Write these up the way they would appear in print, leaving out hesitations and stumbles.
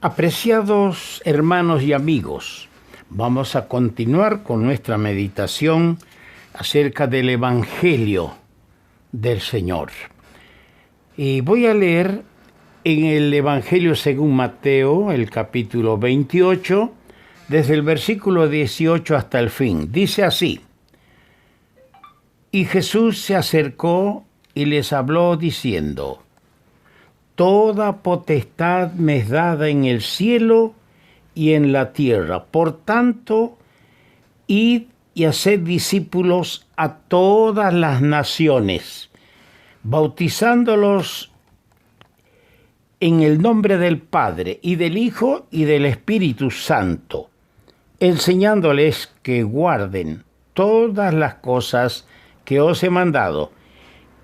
Apreciados hermanos y amigos, vamos a continuar con nuestra meditación acerca del Evangelio del Señor. Y voy a leer en el Evangelio según Mateo, el capítulo 28, desde el versículo 18 hasta el fin. Dice así: Y Jesús se acercó y les habló diciendo: Toda potestad me es dada en el cielo y en la tierra. Por tanto, id y haced discípulos a todas las naciones, bautizándolos en el nombre del Padre, y del Hijo, y del Espíritu Santo, enseñándoles que guarden todas las cosas que os he mandado.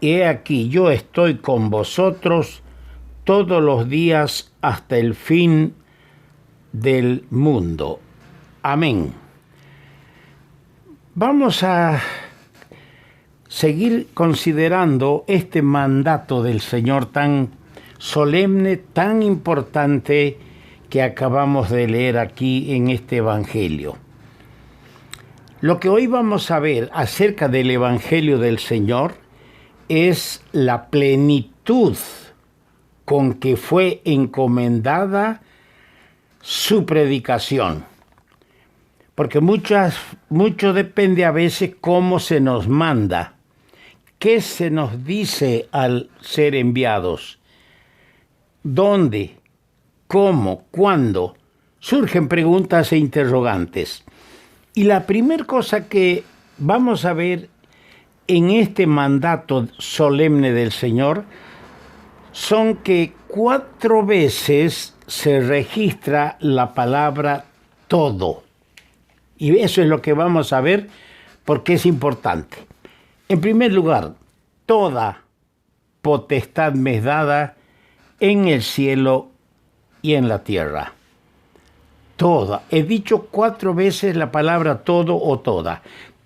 Y he aquí, yo estoy con vosotros todos los días hasta el fin del mundo. Amén. Vamos a seguir considerando este mandato del Señor tan solemne, tan importante que acabamos de leer aquí en este Evangelio. Lo que hoy vamos a ver acerca del Evangelio del Señor es la plenitud con que fue encomendada su predicación. Porque mucho depende a veces cómo se nos manda, qué se nos dice al ser enviados, dónde, cómo, cuándo. Surgen preguntas e interrogantes. Y la primera cosa que vamos a ver en este mandato solemne del Señor son que 4 veces se registra la palabra todo. Y eso es lo que vamos a ver porque es importante. En primer lugar, toda potestad me es dada en el cielo y en la tierra. Toda. He dicho 4 veces la palabra todo o toda.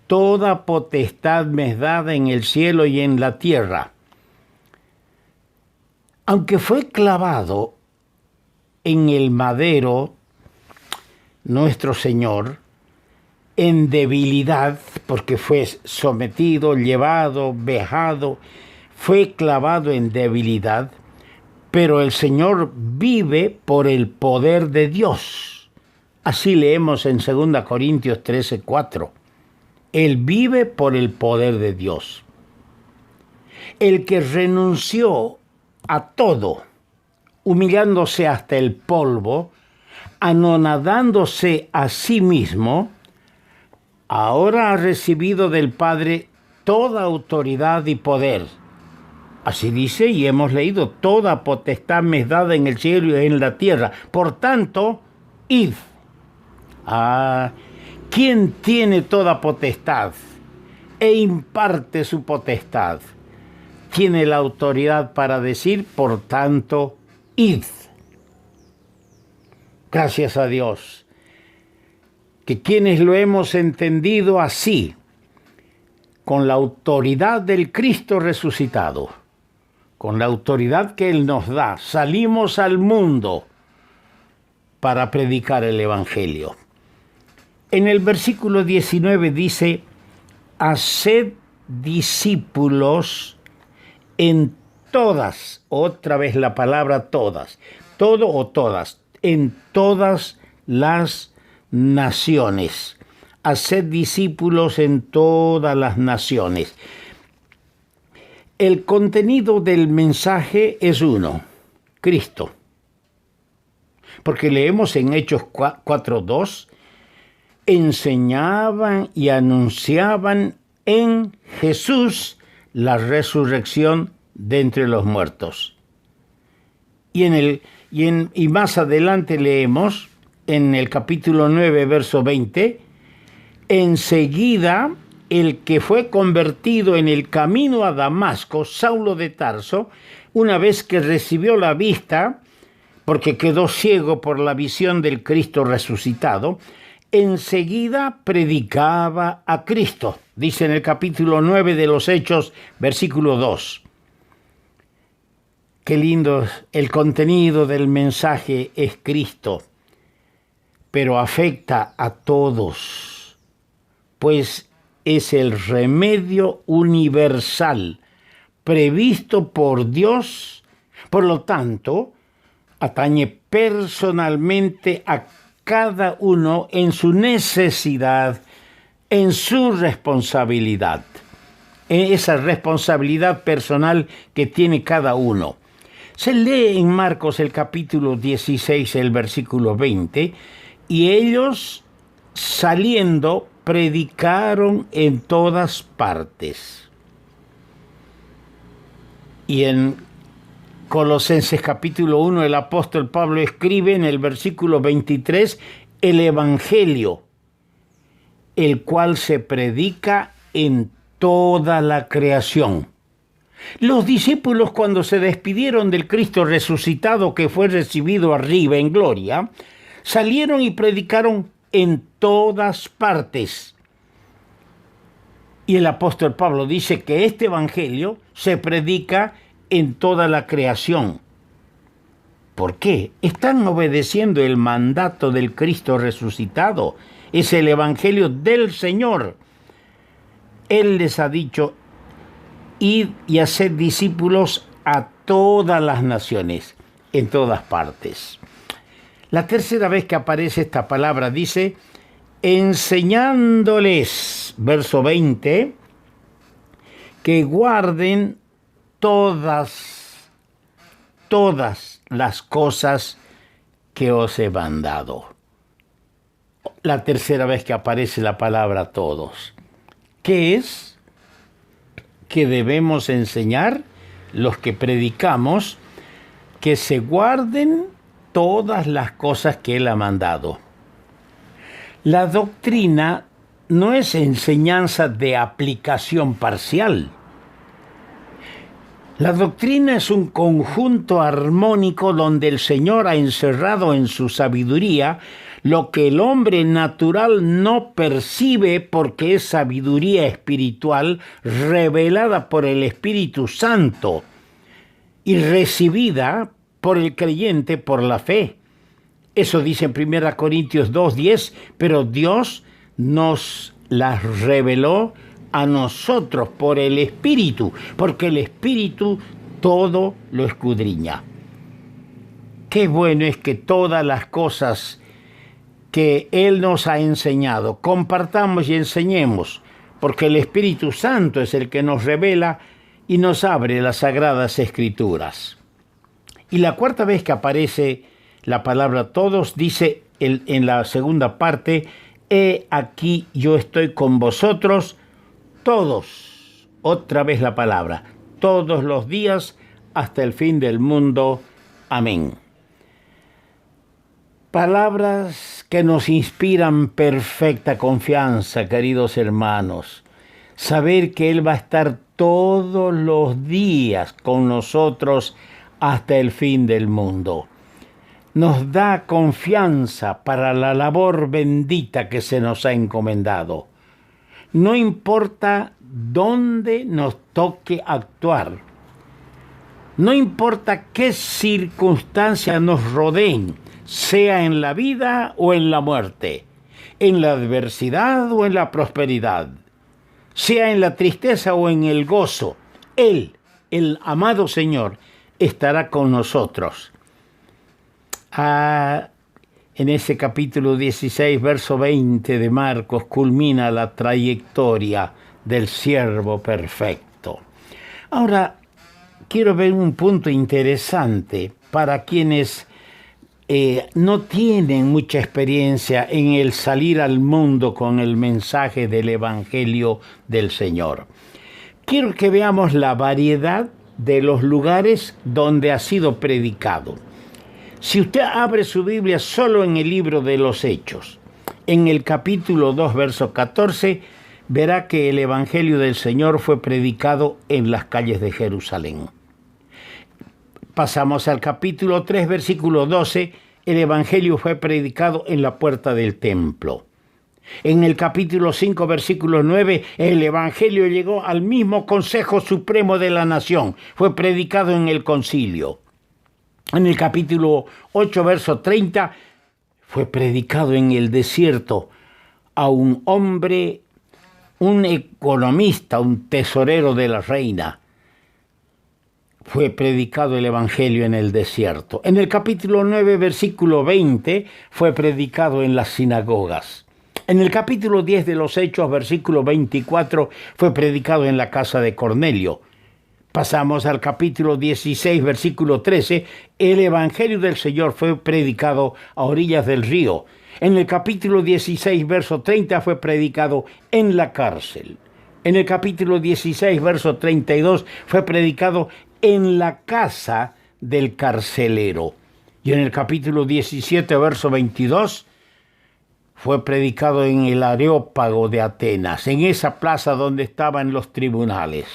Toda potestad me es dada en el cielo y en la tierra. Aunque fue clavado en el madero nuestro Señor, en debilidad, porque fue sometido, llevado, vejado, fue clavado en debilidad, pero el Señor vive por el poder de Dios. Así leemos en 2 Corintios 13:4. Él vive por el poder de Dios. El que renunció a todo, humillándose hasta el polvo, anonadándose a sí mismo, ahora ha recibido del Padre toda autoridad y poder. Así dice, y hemos leído: toda potestad me es dada en el cielo y en la tierra. Por tanto, id. ¿Quién tiene toda potestad e imparte su potestad? Tiene la autoridad para decir: por tanto, id. Gracias a Dios, que quienes lo hemos entendido así, con la autoridad del Cristo resucitado, con la autoridad que Él nos da, salimos al mundo para predicar el Evangelio. En el versículo 19 dice: haced discípulos en todas, otra vez la palabra todas, todo o todas, en todas las naciones. Haced discípulos en todas las naciones. El contenido del mensaje es uno: Cristo. Porque leemos en Hechos 4:2, enseñaban y anunciaban en Jesús la resurrección de entre los muertos. Y más adelante leemos en el capítulo 9, verso 20, enseguida el que fue convertido en el camino a Damasco, Saulo de Tarso, una vez que recibió la vista, porque quedó ciego por la visión del Cristo resucitado, enseguida predicaba a Cristo. Dice en el capítulo 9 de los Hechos, versículo 2. Qué lindo, el contenido del mensaje es Cristo, pero afecta a todos, pues es el remedio universal previsto por Dios, por lo tanto, atañe personalmente a cada uno en su necesidad, en su responsabilidad, en esa responsabilidad personal que tiene cada uno. Se lee en Marcos el capítulo 16, el versículo 20, y ellos saliendo predicaron en todas partes. Y en Colosenses capítulo 1 el apóstol Pablo escribe en el versículo 23 el Evangelio, el cual se predica en toda la creación. Los discípulos, cuando se despidieron del Cristo resucitado que fue recibido arriba en gloria, salieron y predicaron en todas partes. Y el apóstol Pablo dice que este evangelio se predica en toda la creación. ¿Por qué? Están obedeciendo el mandato del Cristo resucitado. Es el evangelio del Señor. Él les ha dicho: id y haced discípulos a todas las naciones, en todas partes. La tercera vez que aparece esta palabra dice: enseñándoles, verso 20, que guarden todas las cosas que os he mandado. La tercera vez que aparece la palabra todos. ¿Qué es? Que debemos enseñar, los que predicamos, que se guarden todas las cosas que Él ha mandado. La doctrina no es enseñanza de aplicación parcial. La doctrina es un conjunto armónico donde el Señor ha encerrado en su sabiduría lo que el hombre natural no percibe, porque es sabiduría espiritual revelada por el Espíritu Santo y recibida por el creyente por la fe. Eso dice en 1 Corintios 2:10, pero Dios nos las reveló a nosotros por el Espíritu, porque el Espíritu todo lo escudriña. Qué bueno es que todas las cosas que Él nos ha enseñado, compartamos y enseñemos, porque el Espíritu Santo es el que nos revela y nos abre las Sagradas Escrituras. Y la cuarta vez que aparece la palabra todos, dice en la segunda parte: he aquí yo estoy con vosotros todos, otra vez la palabra, todos los días hasta el fin del mundo. Amén. Palabras que nos inspiran perfecta confianza, queridos hermanos. Saber que Él va a estar todos los días con nosotros hasta el fin del mundo. Nos da confianza para la labor bendita que se nos ha encomendado. No importa dónde nos toque actuar, no importa qué circunstancias nos rodeen, sea en la vida o en la muerte, en la adversidad o en la prosperidad, sea en la tristeza o en el gozo, Él, el amado Señor, estará con nosotros. En ese capítulo 16, verso 20 de Marcos, culmina la trayectoria del siervo perfecto. Ahora, quiero ver un punto interesante para quienes no tienen mucha experiencia en el salir al mundo con el mensaje del Evangelio del Señor. Quiero que veamos la variedad de los lugares donde ha sido predicado. Si usted abre su Biblia solo en el libro de los Hechos, en el capítulo 2, verso 14, verá que el Evangelio del Señor fue predicado en las calles de Jerusalén. Pasamos al capítulo 3, versículo 12, el Evangelio fue predicado en la puerta del templo. En el capítulo 5, versículo 9, el Evangelio llegó al mismo Consejo Supremo de la Nación. Fue predicado en el concilio. En el capítulo 8, verso 30, fue predicado en el desierto a un hombre, un economista, un tesorero de la reina. Fue predicado el Evangelio en el desierto. En el capítulo 9, versículo 20, fue predicado en las sinagogas. En el capítulo 10 de los Hechos, versículo 24, fue predicado en la casa de Cornelio. Pasamos al capítulo 16, versículo 13, el Evangelio del Señor fue predicado a orillas del río. En el capítulo 16, verso 30, fue predicado en la cárcel. En el capítulo 16, verso 32, fue predicado en la casa del carcelero. Y en el capítulo 17, verso 22, fue predicado en el Areópago de Atenas, en esa plaza donde estaban los tribunales.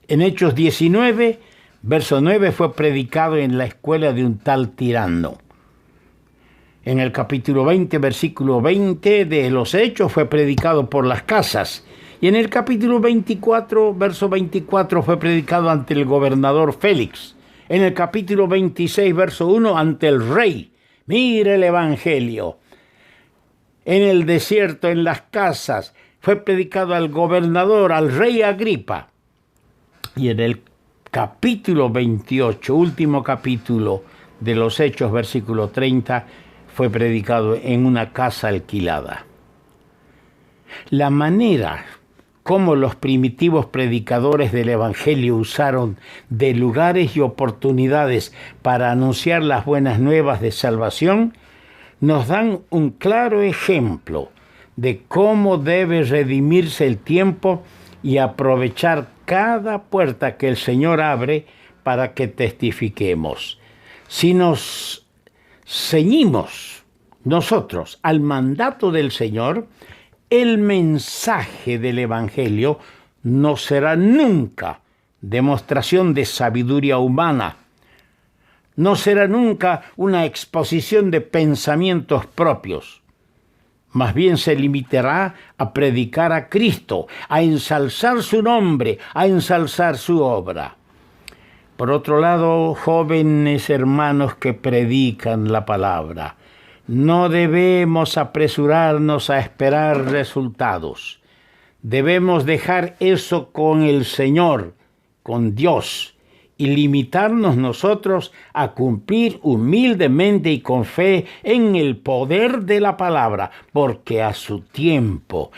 En Hechos 19, verso 9, fue predicado en la escuela de un tal Tirano. En el capítulo 20, versículo 20 de los Hechos, fue predicado por las casas. Y en el capítulo 24, verso 24, fue predicado ante el gobernador Félix. En el capítulo 26, verso 1, ante el rey. Mire el Evangelio. En el desierto, en las casas, fue predicado al gobernador, al rey Agripa. Y en el capítulo 28, último capítulo de los Hechos, versículo 30, fue predicado en una casa alquilada. La manera como los primitivos predicadores del Evangelio usaron de lugares y oportunidades para anunciar las buenas nuevas de salvación nos dan un claro ejemplo de cómo debe redimirse el tiempo y aprovechar cada puerta que el Señor abre para que testifiquemos. Si nos ceñimos nosotros al mandato del Señor, el mensaje del Evangelio no será nunca demostración de sabiduría humana. No será nunca una exposición de pensamientos propios. Más bien se limitará a predicar a Cristo, a ensalzar su nombre, a ensalzar su obra. Por otro lado, jóvenes hermanos que predican la palabra, no debemos apresurarnos a esperar resultados. Debemos dejar eso con el Señor, con Dios, y limitarnos nosotros a cumplir humildemente y con fe en el poder de la palabra, porque a su tiempo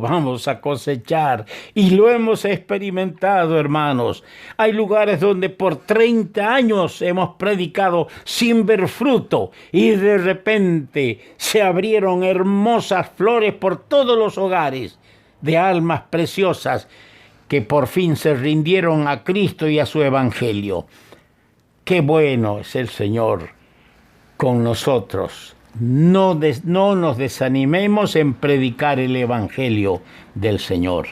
vamos a cosechar, y lo hemos experimentado, hermanos. Hay lugares donde por 30 años hemos predicado sin ver fruto, y de repente se abrieron hermosas flores por todos los hogares de almas preciosas que por fin se rindieron a Cristo y a su Evangelio. Qué bueno es el Señor con nosotros. No nos desanimemos en predicar el Evangelio del Señor.